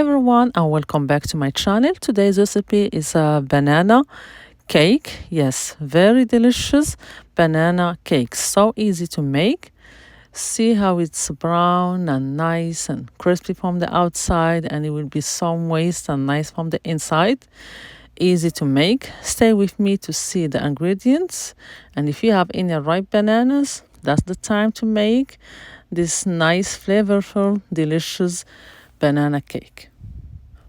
everyone, and welcome back to my channel. Today's recipe is a banana cake. Yes, very delicious banana cake. So easy to make. See how it's brown and nice and crispy from the outside, and it will be so moist and nice from the inside. Easy to make. Stay with me to see the ingredients. And if you have any ripe bananas, that's the time to make this nice, flavorful, delicious banana cake.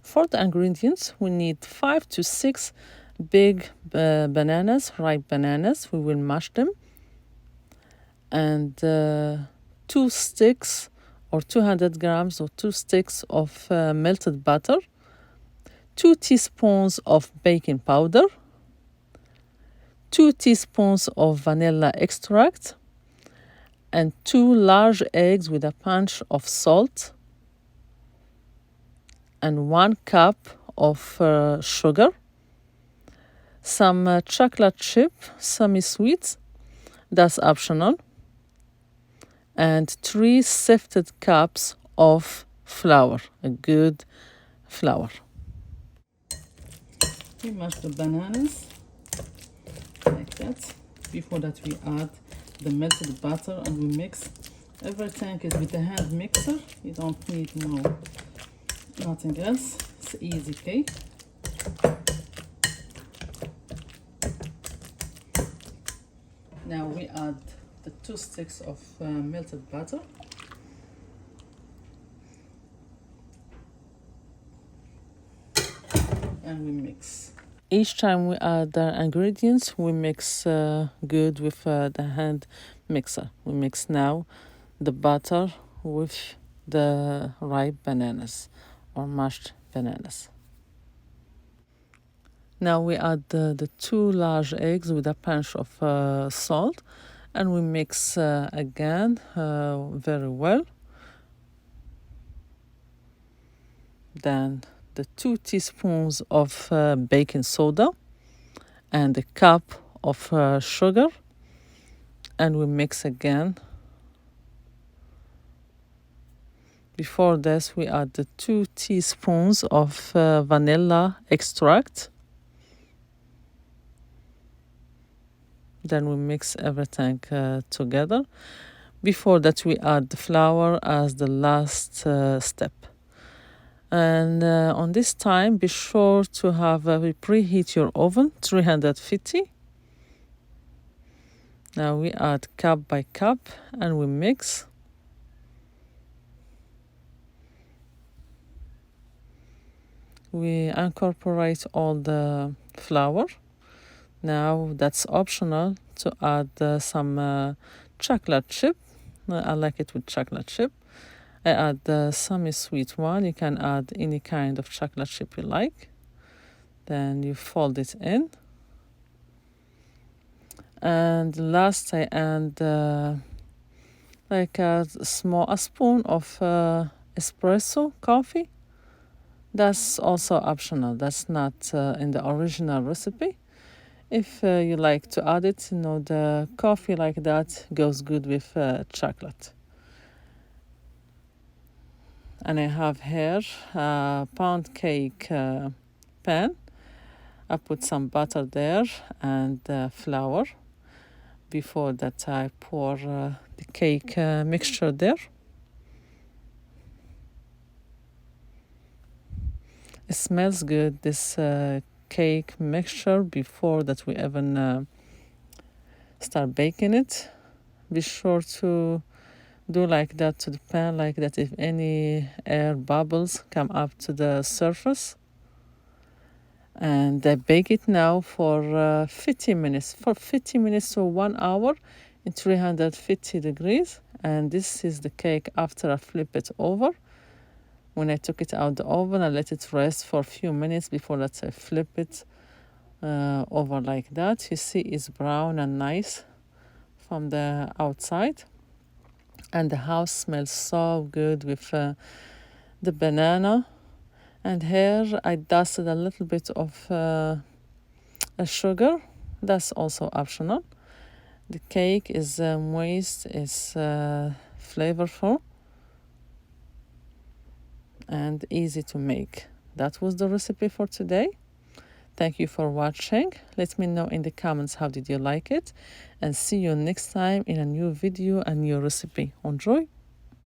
For the ingredients, we need 5 to 6 big bananas, ripe bananas. We will mash them. And 2 sticks or 200 grams or 2 sticks of melted butter. 2 teaspoons of baking powder. 2 teaspoons of vanilla extract. And 2 large eggs with a pinch of salt. And 1 cup of sugar, some chocolate chip, semi-sweet, that's optional, and 3 sifted cups of flour, a good flour. We mash the bananas like that. Before that we add the melted butter and we mix. Everything is with the hand mixer. You don't need nothing else. It's an easy cake. Now we add the 2 sticks of melted butter. And we mix. Each time we add the ingredients, we mix good with the hand mixer. We mix now the butter with the ripe bananas or mashed bananas. Now we add the 2 large eggs with a pinch of salt, and we mix again very well. Then the 2 teaspoons of baking soda and a cup of sugar, and we mix again. Before this, we add the 2 teaspoons of vanilla extract. Then we mix everything together. Before that, we add the flour as the last step. And on this time, be sure to have preheat your oven 350. Now we add cup by cup and we mix. We incorporate all the flour. Now that's optional to add some chocolate chip. I like it with chocolate chip. I add the semi-sweet one. You can add any kind of chocolate chip you like. Then you fold it in. And last I add like a spoon of espresso coffee. That's also optional. That's not in the original recipe. If you like to add it, the coffee like that goes good with chocolate. And I have here a pound cake pan. I put some butter there and flour. Before that, I pour the cake mixture there. It smells good, this cake mixture, before that we even start baking it. Be sure to do like that to the pan, like that, if any air bubbles come up to the surface. And I bake it now for 50 minutes. For 50 minutes to 1 hour in 350 degrees. And this is the cake after I flip it over. When I took it out the oven, I let it rest for a few minutes before that I flip it over like that. You see it's brown and nice from the outside. And the house smells so good with the banana. And here I dusted a little bit of sugar. That's also optional. The cake is moist, it's flavorful. and easy to make. That was the recipe for today. Thank you for watching. Let me know in the comments how did you like it, and see you next time in a new video and new recipe. Enjoy!